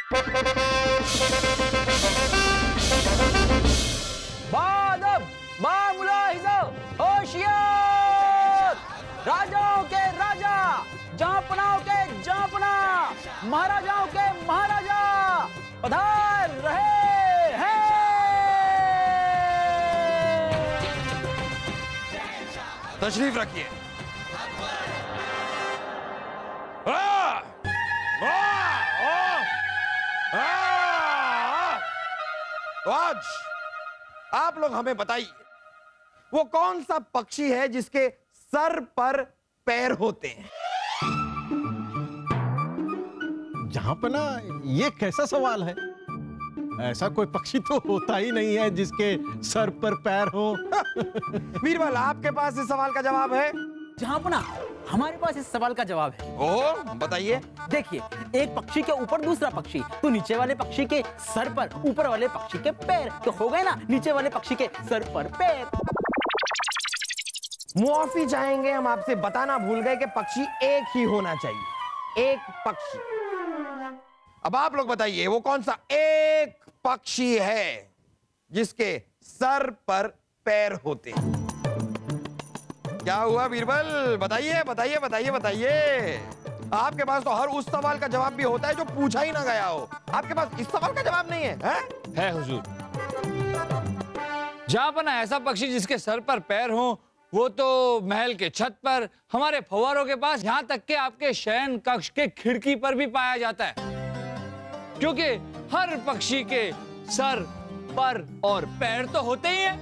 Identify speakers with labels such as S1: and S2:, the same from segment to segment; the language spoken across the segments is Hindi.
S1: बादब, बामुलाहिज़ा, होशियार, राजाओं के राजा, जांपनाओं के जांपना, महाराजाओं के महाराजा पधार रहे हैं।
S2: तशरीफ रखिए। आज आप लोग हमें बताइए, वो कौन सा पक्षी है जिसके सर पर पैर होते हैं?
S3: जहांपना, ये कैसा सवाल है? ऐसा कोई पक्षी तो होता ही नहीं है जिसके सर पर पैर हो।
S2: बीरबल, आपके पास इस सवाल का जवाब है?
S1: जहांपना, हमारे पास इस सवाल का जवाब है।
S2: ओह, बताइए।
S1: देखिए, एक पक्षी के ऊपर दूसरा पक्षी, तो नीचे वाले पक्षी के सर पर ऊपर वाले पक्षी के पैर, तो हो गए ना नीचे वाले पक्षी के सर पर पैर।
S2: मुआफी चाहेंगे, हम आपसे बताना भूल गए कि पक्षी एक ही होना चाहिए, एक पक्षी। अब आप लोग बताइए, वो कौन सा एक पक्षी है जिसके सर पर पैर होते हैं? क्या हुआ बीरबल? बताइए बताइए बताइए बताइए। आपके पास तो हर उस सवाल का जवाब भी होता है जो पूछा ही ना गया हो। आपके पास इस सवाल का जवाब नहीं है?
S4: है हुजूर। जहांपना, ऐसा पक्षी जिसके सर पर पैर हो वो तो महल के छत पर, हमारे फव्वारों के पास, यहाँ तक के आपके शयन कक्ष के खिड़की पर भी पाया जाता है, क्योंकि हर पक्षी के सर, पर और पैर तो होते ही हैं।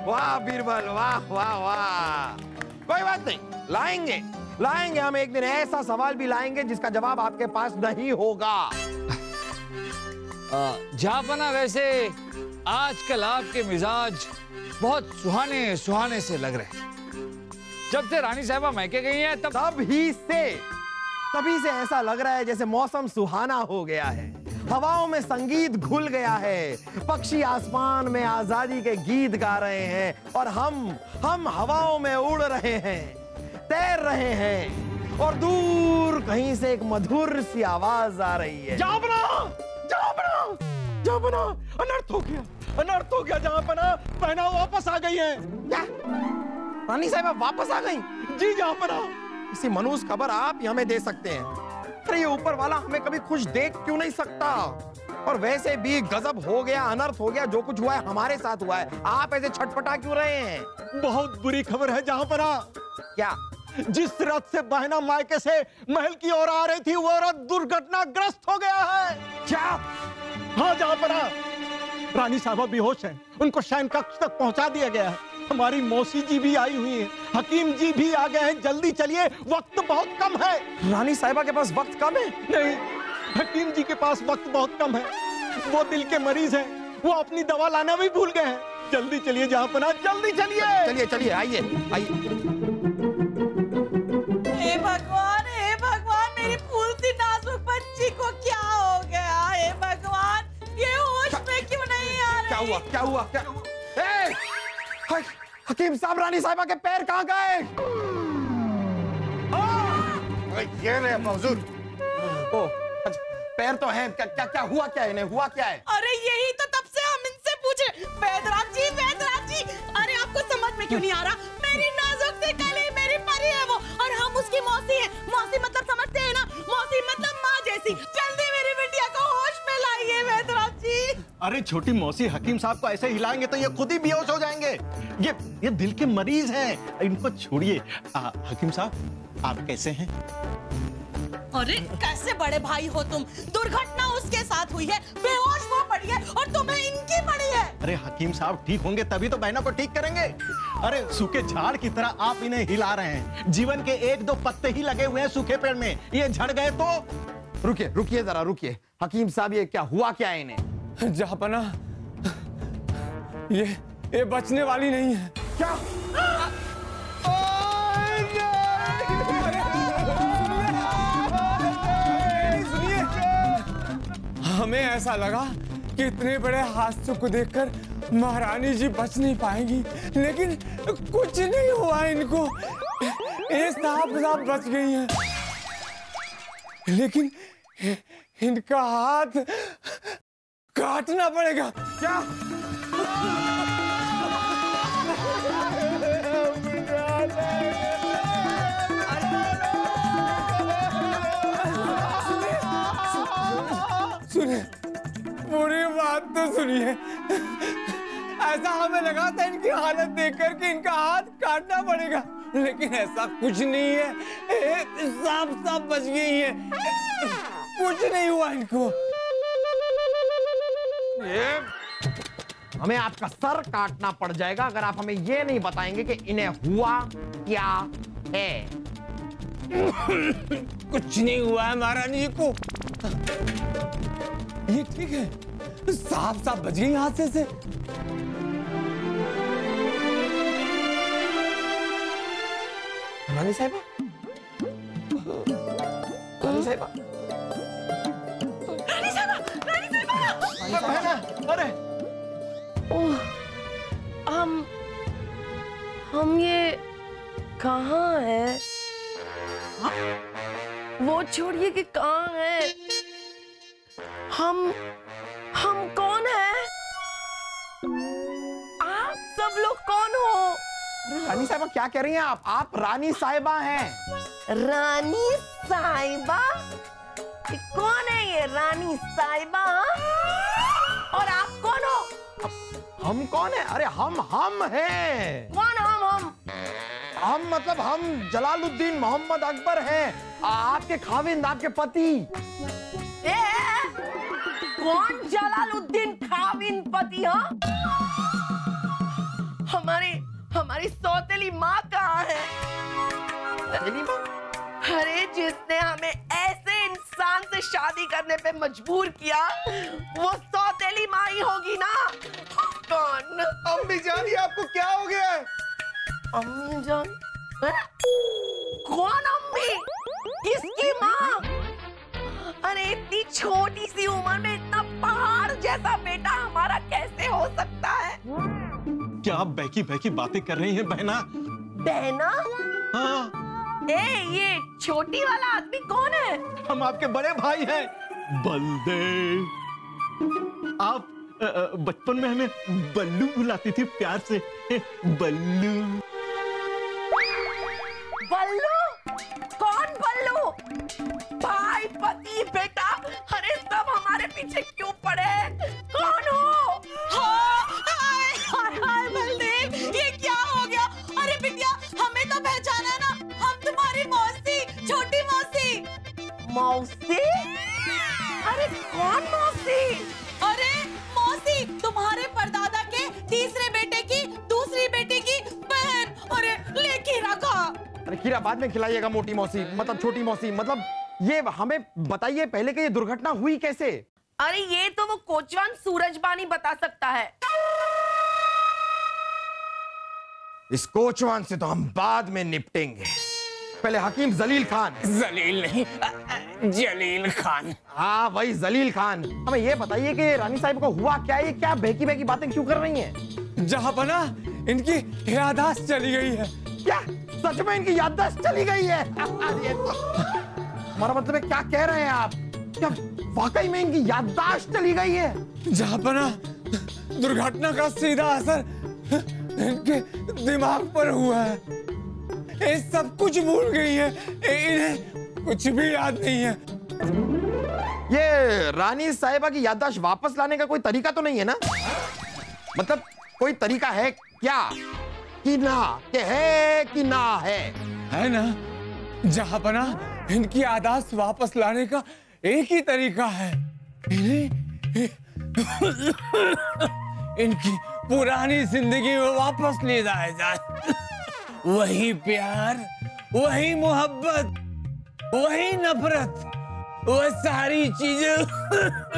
S2: वाह बीरबल, वाह वाह वाह। कोई बात नहीं, लाएंगे लाएंगे, हम एक दिन ऐसा सवाल भी लाएंगे जिसका जवाब आपके पास नहीं होगा।
S4: जहांपना, वैसे आजकल आपके मिजाज बहुत सुहाने सुहाने से लग रहे हैं। जब से रानी साहिबा मैके गई हैं
S2: तभी से ऐसा लग रहा है जैसे मौसम सुहाना हो गया है, हवाओं में संगीत घुल गया है, पक्षी आसमान में आजादी के गीत गा रहे हैं और हम हवाओं में उड़ रहे हैं, तैर रहे हैं, और दूर कहीं से एक मधुर सी आवाज आ रही है।
S3: जहांपना, जहांपना, जहांपना, अनर्थ हो गया, अनर्थ हो गया। जहांपना, बहना वापस आ गई है।
S2: क्या? रानी साहिबा वापस आ गई?
S3: जी जहांपना।
S2: इसी मनूस खबर आप ही हमें दे सकते हैं। अरे ये ऊपर वाला हमें कभी खुश देख क्यों नहीं सकता? और वैसे भी गजब हो गया, अनर्थ हो गया, जो कुछ हुआ है हमारे साथ हुआ है, आप ऐसे छटपटा क्यों रहे हैं?
S3: बहुत बुरी खबर है जहांपना।
S2: क्या?
S3: जिस रथ से बहना मायके से महल की ओर आ रही थी, वो रथ दुर्घटनाग्रस्त हो गया है।
S2: क्या?
S3: हाँ जहांपना, रानी साहबा बेहोश हैं, उनको शयन कक्ष तक पहुंचा दिया गया है। हमारी मौसी जी भी आई हुई हैं, हकीम जी भी आ गए हैं। जल्दी चलिए, वक्त बहुत कम है।
S2: रानी साहिबा के पास वक्त कम है?
S3: नहीं, हकीम जी के पास वक्त बहुत कम है। वो दिल के मरीज हैं, वो अपनी दवा लाना भी भूल गए हैं। जल्दी चलिए जहांपना, जल्दी चलिए।
S2: चलिए चलिए, आइए आइए।
S5: हे भगवान, मेरी फूल सी नाजुक बच्ची को क्या हो गया? हे भगवान, ये होश में क्यों नहीं आ रही?
S2: क्या हुआ? क्या हुआ? क्या? हकीम साहब, रानी साहिबा के पैर कहाँ गए? ये रहे हुजूर। ओ, पैर तो हैं। क्या क्या क्या हुआ? क्या इन्हें हुआ? क्या है?
S5: अरे यही तो तब से हम इनसे पूछे। वैद्यराज जी, अरे आपको समझ में क्यों नहीं आ रहा? मेरी नाजुक सी कली, मेरी परी है वो, और हम उसकी मौसी है। मौसी मतलब समझते हैं ना? मौसी मतलब माँ जैसी। जल्दी मेरी बिटिया को होश में लाइए वैद्यराज जी।
S3: अरे छोटी मौसी, हकीम साहब को ऐसे हिलाएंगे तो ये खुद ही बेहोश हो जाएंगे। ये दिल के मरीज हैं, इनको छोड़िए। हकीम साहब, आप कैसे हैं?
S5: अरे कैसे बड़े भाई हो तुम? दुर्घटना उसके साथ हुई है, बेहोश वो पड़ी है, और तुम्हें इनकी पड़ी है।
S3: अरे हकीम साहब ठीक होंगे तभी तो बहना को ठीक करेंगे। अरे सूखे झाड़ की तरह आप इन्हें हिला रहे हैं। जीवन के एक दो पत्ते ही लगे हुए हैं सूखे पेड़ में, ये झड़ गए तो।
S2: रुकिए रुकिए जरा रुकिए। हकीम साहब, ये क्या हुआ? क्या है इन्हें?
S4: जहांपना, ये बचने वाली नहीं है।
S2: क्या?
S4: हमें ऐसा लगा कि इतने बड़े हादसों को देखकर महारानी जी बच नहीं पाएंगी, लेकिन कुछ नहीं हुआ इनको। ये साहब बच गई हैं, लेकिन
S2: इनका हाथ काटना पड़ेगा। क्या? सुनिए, पूरी बात तो सुनिए। ऐसा हमें लगा था इनकी हालत देखकर कि इनका हाथ काटना पड़ेगा, लेकिन ऐसा कुछ नहीं है। साफ बच गई है, कुछ नहीं हुआ इनको। हमें आपका सर काटना पड़ जाएगा अगर आप हमें ये नहीं बताएंगे कि इन्हें हुआ क्या है। कुछ नहीं हुआ है महारानी जी को। ये ठीक है, साफ बच गई हादसे से। रानी साहिबा, रानी साहिबा,
S5: रानी साहिबा, रानी साहिबा।
S2: अरे
S6: ओह, हम ये कहाँ हैं? वो छोड़िए कि कहाँ हैं? हम कौन हैं? आप सब लोग कौन हो?
S2: रानी साहिबा क्या कह रही हैं आप रानी साहिबा हैं।
S6: रानी साहिबा? ये कौन है ये रानी साहिबा? और आप कौन हो?
S2: हम कौन है? अरे हम हैं।
S6: कौन
S2: हम मतलब हम जलालुद्दीन मोहम्मद अकबर हैं, आपके खाविंद, आपके पति।
S6: कौन जलालुद्दीन खाविंद पति? हाँ, हमारी सौतेली माँ कहाँ है? अरे जिसने हमें ऐसे इंसान से शादी करने पे मजबूर किया, वो सौतेली माँ ही होगी ना। कौन?
S2: अम्मी जान, ये आपको क्या हो गया है?
S6: अम्मी जान? कौन अम्मी? इसकी माँ? अरे इतनी छोटी सी उम्र में इतना पहाड़ जैसा बेटा हमारा कैसे हो सकता है?
S3: क्या आप बैकी बातें कर रही हैं बहना?
S6: बहना?
S3: हाँ,
S6: ये छोटी वाला आदमी कौन है?
S3: हम आपके बड़े भाई हैं, बलदेव। आप बचपन में हमें बल्लू बुलाती थी प्यार से, बल्लू।
S6: बल्लू? कौन बल्लू? भाई, पति, बेटा, अरे सब हमारे पीछे क्यों पड़े? कौन हो?
S5: हाय बलदेव, ये क्या हो गया? अरे बिटिया, हमें तो पहचाना ना, हम तुम्हारी मौसी, छोटी मौसी।
S6: मौसी? अरे कौन मौसी?
S5: अरे मौसी, तुम्हारे परदादा के तीसरे बेटे की दूसरी बेटी की बहन। अरे लेके रखा।
S2: अरे खीरा बाद में खिलाइएगा मोटी मौसी, मतलब छोटी मौसी, मतलब ये हमें बताइए पहले कि ये दुर्घटना हुई कैसे?
S6: अरे ये तो वो कोचवान सूरजबानी बता सकता है।
S2: इस कोचवान से तो हम बाद में निपटेंगे, पहले हकीम जलील खान।
S7: जलील नहीं, जलील खान।
S2: हाँ वही जलील खान। हमें ये बताइए कि रानी साहिब को हुआ क्या? ये क्या बहकी बातें क्यों कर रही हैं?
S7: जहाँ बना इनकी याददाश्त चली गई है।
S2: क्या सच में इनकी याददाश्त चली गई है? ये तो हमारा मतलब है, क्या कह रहे हैं आप? क्या वाकई में इनकी याददाश्त चली गई है?
S7: जहाँ बना दुर्घटना का सीधा असर इनके दिमाग पर हुआ है। ये सब कुछ भूल गई है, इन्हें कुछ भी याद नहीं है।
S2: ये रानी साहिबा की याददाश्त वापस लाने का कोई तरीका तो नहीं है ना? मतलब कोई तरीका है क्या? कि ना कि है कि ना है?
S7: है ना, जहाँ बना इनकी याददाश्त वापस लाने का एक ही तरीका है, इनकी पुरानी जिंदगी में वापस ले जाया जाए। वही प्यार, वही मोहब्बत, वही नफरत, वो सारी चीजें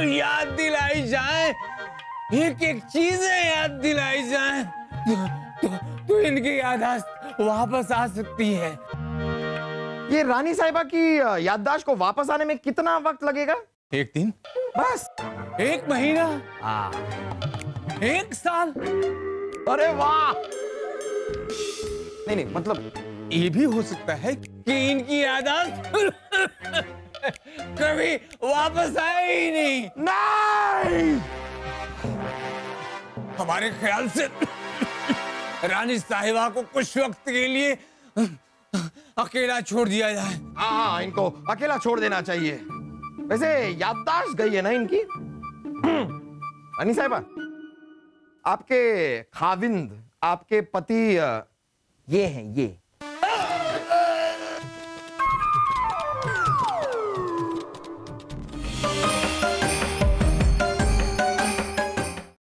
S7: याद दिलाई जाए, एक एक चीजें याद दिलाई जाए तो इनकी याददाश्त वापस आ सकती है।
S2: ये रानी साहिबा की याददाश्त को वापस आने में कितना वक्त लगेगा?
S7: एक दिन,
S2: बस?
S7: एक महीना, एक साल?
S2: अरे वाह! नहीं मतलब
S7: ये भी हो सकता है कि इनकी याददाश्त कभी वापस आए ही नहीं।
S2: नहीं,
S7: हमारे ख्याल से रानी साहिबा को कुछ वक्त के लिए अकेला छोड़ दिया जाए।
S2: हाँ, इनको अकेला छोड़ देना चाहिए। वैसे याददाश्त गई है ना इनकी। रानी साहिबा, आपके खाविंद, आपके पति
S1: ये हैं ये